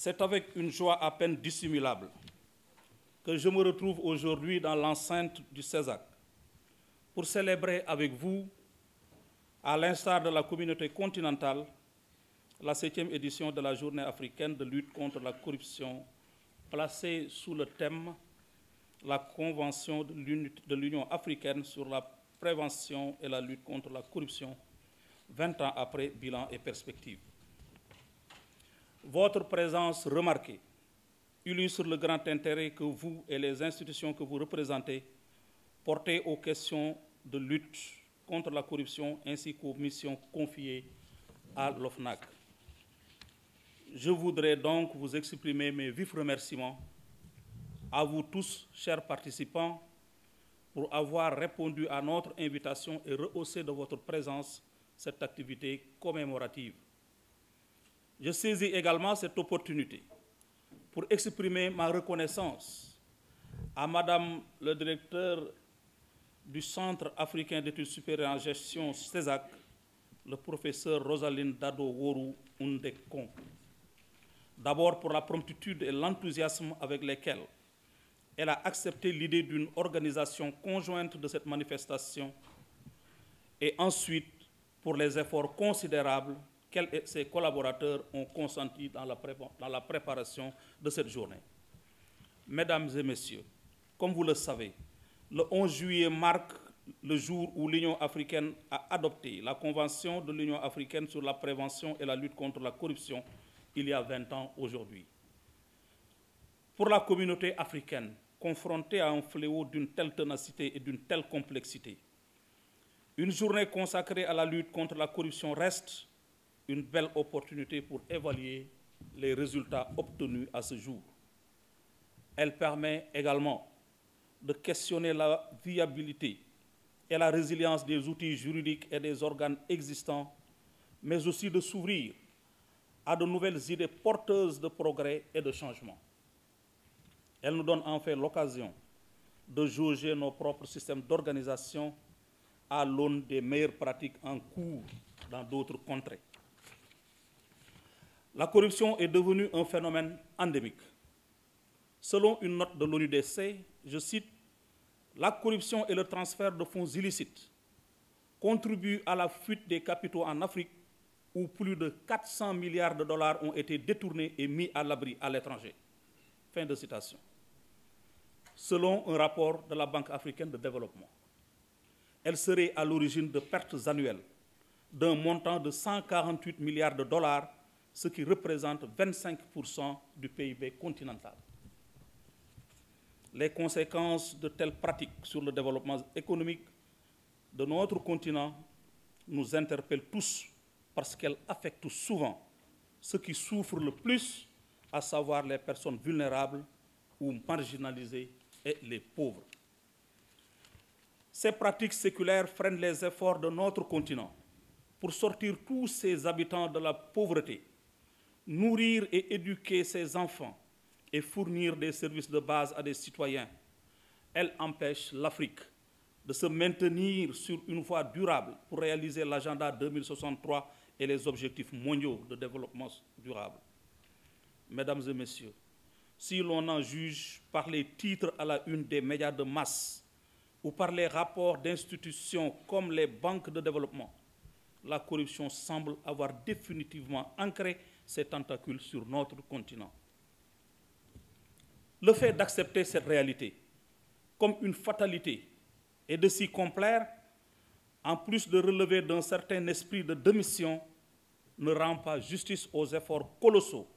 C'est avec une joie à peine dissimulable que je me retrouve aujourd'hui dans l'enceinte du CESAC pour célébrer avec vous, à l'instar de la communauté continentale, la 7e édition de la Journée africaine de lutte contre la corruption, placée sous le thème « La Convention de l'Union africaine sur la prévention et la lutte contre la corruption, 20 ans après, bilan et perspectives ». Votre présence remarquée illustre le grand intérêt que vous et les institutions que vous représentez portez aux questions de lutte contre la corruption ainsi qu'aux missions confiées à l'OFNAC. Je voudrais donc vous exprimer mes vifs remerciements à vous tous, chers participants, pour avoir répondu à notre invitation et rehaussé de votre présence cette activité commémorative. Je saisis également cette opportunité pour exprimer ma reconnaissance à Madame le directeur du Centre africain d'études supérieures en gestion CESAC, le professeur Rosaline Dado-Worou Oundekon. D'abord pour la promptitude et l'enthousiasme avec lesquels elle a accepté l'idée d'une organisation conjointe de cette manifestation et ensuite pour les efforts considérables qu'elle et ses collaborateurs ont consentis dans la préparation de cette journée. Mesdames et messieurs, comme vous le savez, le 11 juillet marque le jour où l'Union africaine a adopté la Convention de l'Union africaine sur la prévention et la lutte contre la corruption il y a 20 ans aujourd'hui. Pour la communauté africaine, confrontée à un fléau d'une telle ténacité et d'une telle complexité, une journée consacrée à la lutte contre la corruption reste une belle opportunité pour évaluer les résultats obtenus à ce jour. Elle permet également de questionner la viabilité et la résilience des outils juridiques et des organes existants, mais aussi de s'ouvrir à de nouvelles idées porteuses de progrès et de changement. Elle nous donne en fait l'occasion de jauger nos propres systèmes d'organisation à l'aune des meilleures pratiques en cours dans d'autres contrées. La corruption est devenue un phénomène endémique. Selon une note de l'ONUDC, je cite, « La corruption et le transfert de fonds illicites contribuent à la fuite des capitaux en Afrique où plus de 400 milliards de dollars ont été détournés et mis à l'abri à l'étranger. » Fin de citation. Selon un rapport de la Banque africaine de développement, elle serait à l'origine de pertes annuelles d'un montant de 148 milliards de dollars, ce qui représente 25% du PIB continental. Les conséquences de telles pratiques sur le développement économique de notre continent nous interpellent tous parce qu'elles affectent souvent ceux qui souffrent le plus, à savoir les personnes vulnérables ou marginalisées et les pauvres. Ces pratiques séculaires freinent les efforts de notre continent pour sortir tous ses habitants de la pauvreté, nourrir et éduquer ses enfants et fournir des services de base à des citoyens. Elle empêche l'Afrique de se maintenir sur une voie durable pour réaliser l'agenda 2063 et les objectifs mondiaux de développement durable. Mesdames et messieurs, si l'on en juge par les titres à la une des médias de masse ou par les rapports d'institutions comme les banques de développement, la corruption semble avoir définitivement ancré ses tentacules sur notre continent. Le fait d'accepter cette réalité comme une fatalité et de s'y complaire, en plus de relever d'un certain esprit de démission, ne rend pas justice aux efforts colossaux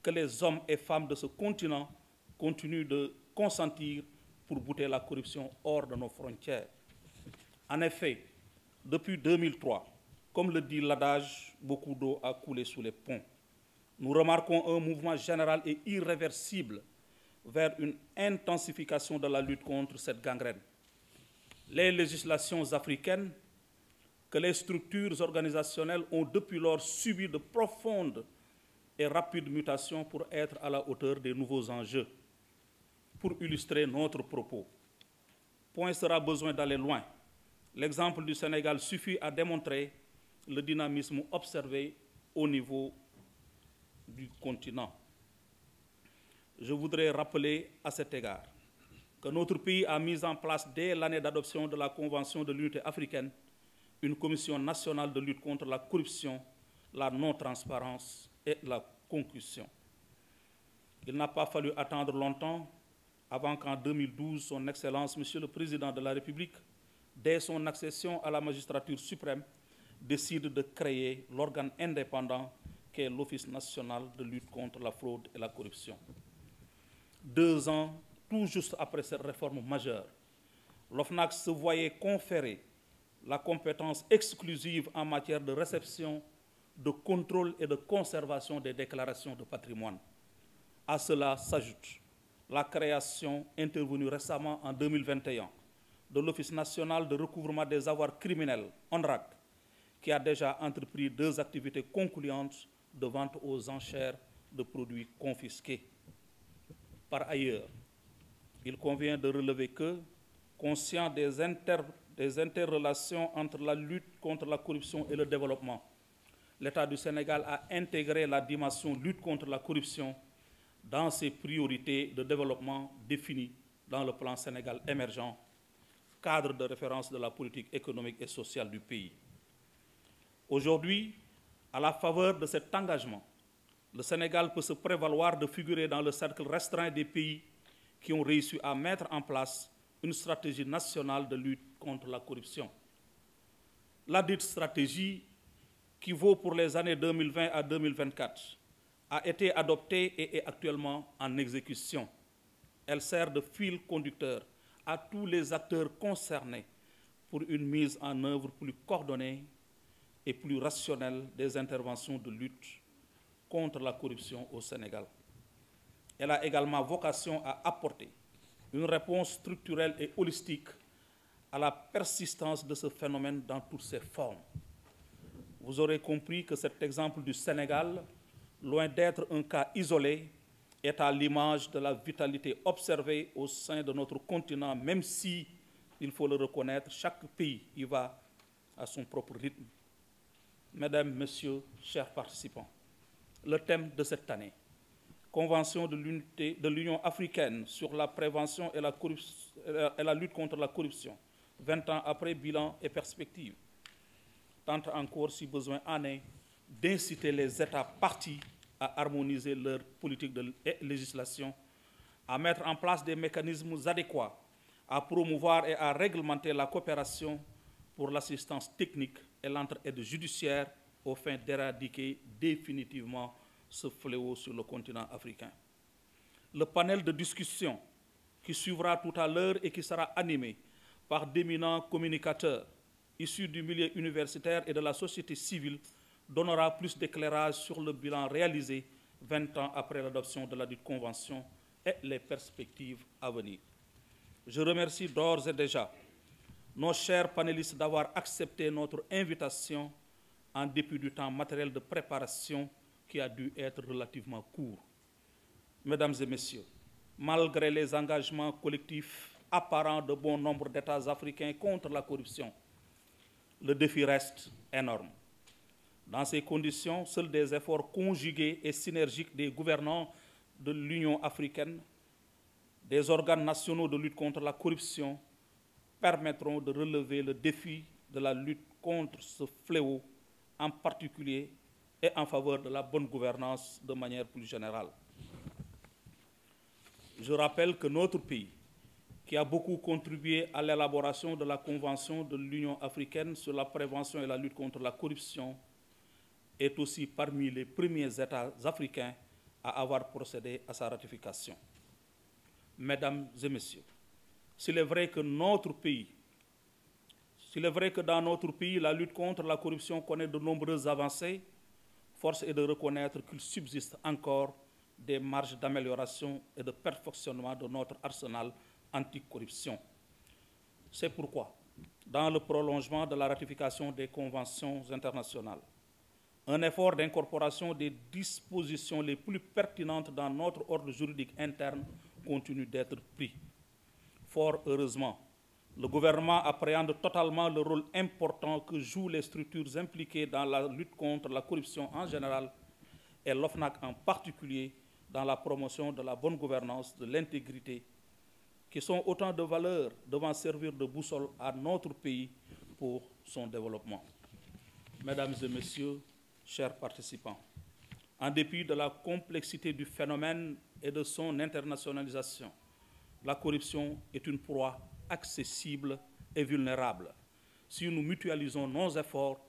que les hommes et femmes de ce continent continuent de consentir pour bouter la corruption hors de nos frontières. En effet, depuis 2003, comme le dit l'adage, beaucoup d'eau a coulé sous les ponts. Nous remarquons un mouvement général et irréversible vers une intensification de la lutte contre cette gangrène. Les législations africaines que les structures organisationnelles ont depuis lors subi de profondes et rapides mutations pour être à la hauteur des nouveaux enjeux. Pour illustrer notre propos, point sera besoin d'aller loin. L'exemple du Sénégal suffit à démontrer le dynamisme observé au niveau du continent. je voudrais rappeler à cet égard que notre pays a mis en place dès l'année d'adoption de la Convention de l'Unité africaine une commission nationale de lutte contre la corruption, la non-transparence et la concussion. Il n'a pas fallu attendre longtemps avant qu'en 2012, son Excellence, Monsieur le Président de la République, dès son accession à la magistrature suprême, décide de créer l'organe indépendant qu'est l'Office national de lutte contre la fraude et la corruption. 2 ans, tout juste après cette réforme majeure, l'OFNAC se voyait conférer la compétence exclusive en matière de réception, de contrôle et de conservation des déclarations de patrimoine. À cela s'ajoute la création intervenue récemment en 2021 de l'Office national de recouvrement des avoirs criminels, ONRAC, qui a déjà entrepris 2 activités concluantes de vente aux enchères de produits confisqués. Par ailleurs, il convient de relever que, conscient des interrelations entre la lutte contre la corruption et le développement, l'État du Sénégal a intégré la dimension lutte contre la corruption dans ses priorités de développement définies dans le plan Sénégal émergent, cadre de référence de la politique économique et sociale du pays. Aujourd'hui, à la faveur de cet engagement, le Sénégal peut se prévaloir de figurer dans le cercle restreint des pays qui ont réussi à mettre en place une stratégie nationale de lutte contre la corruption. La dite stratégie, qui vaut pour les années 2020 à 2024, a été adoptée et est actuellement en exécution. Elle sert de fil conducteur à tous les acteurs concernés pour une mise en œuvre plus coordonnée et plus rationnelle des interventions de lutte contre la corruption au Sénégal. Elle a également vocation à apporter une réponse structurelle et holistique à la persistance de ce phénomène dans toutes ses formes. Vous aurez compris que cet exemple du Sénégal, loin d'être un cas isolé, est à l'image de la vitalité observée au sein de notre continent, même si, il faut le reconnaître, chaque pays y va à son propre rythme. Mesdames, Messieurs, chers participants, le thème de cette année, Convention de l'Union africaine sur la prévention et la lutte contre la corruption, 20 ans après, bilan et perspectives, tente encore, si besoin en est, d'inciter les États partis à harmoniser leur politique de législation, à mettre en place des mécanismes adéquats, à promouvoir et à réglementer la coopération pour l'assistance technique et l'entraide judiciaire aux fins d'éradiquer définitivement ce fléau sur le continent africain. Le panel de discussion qui suivra tout à l'heure et qui sera animé par d'éminents communicateurs issus du milieu universitaire et de la société civile donnera plus d'éclairage sur le bilan réalisé 20 ans après l'adoption de la dite convention et les perspectives à venir. Je remercie d'ores et déjà nos chers panélistes d'avoir accepté notre invitation en dépit du temps matériel de préparation qui a dû être relativement court. Mesdames et messieurs, malgré les engagements collectifs apparents de bon nombre d'États africains contre la corruption, le défi reste énorme. Dans ces conditions, seuls des efforts conjugués et synergiques des gouvernants de l'Union africaine, des organes nationaux de lutte contre la corruption, permettront de relever le défi de la lutte contre ce fléau, en particulier et en faveur de la bonne gouvernance de manière plus générale. Je rappelle que notre pays, qui a beaucoup contribué à l'élaboration de la Convention de l'Union africaine sur la prévention et la lutte contre la corruption, est aussi parmi les premiers États africains à avoir procédé à sa ratification. Mesdames et messieurs, s'il est vrai que dans notre pays, la lutte contre la corruption connaît de nombreuses avancées, force est de reconnaître qu'il subsiste encore des marges d'amélioration et de perfectionnement de notre arsenal anticorruption. C'est pourquoi, dans le prolongement de la ratification des conventions internationales, un effort d'incorporation des dispositions les plus pertinentes dans notre ordre juridique interne continue d'être pris. Fort heureusement, le gouvernement appréhende totalement le rôle important que jouent les structures impliquées dans la lutte contre la corruption en général et l'OFNAC en particulier dans la promotion de la bonne gouvernance, de l'intégrité, qui sont autant de valeurs devant servir de boussole à notre pays pour son développement. Mesdames et messieurs, chers participants, en dépit de la complexité du phénomène et de son internationalisation, la corruption est une proie accessible et vulnérable si nous mutualisons nos efforts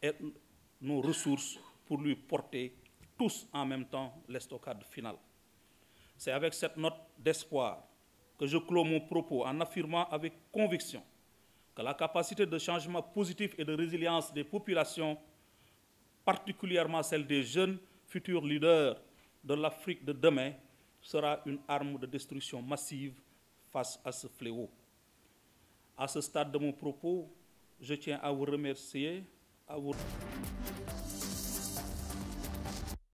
et nos ressources pour lui porter tous en même temps l'estocade finale. C'est avec cette note d'espoir que je clôt mon propos en affirmant avec conviction que la capacité de changement positif et de résilience des populations, particulièrement celle des jeunes futurs leaders de l'Afrique de demain, sera une arme de destruction massive face à ce fléau. À ce stade de mon propos, je tiens à vous remercier,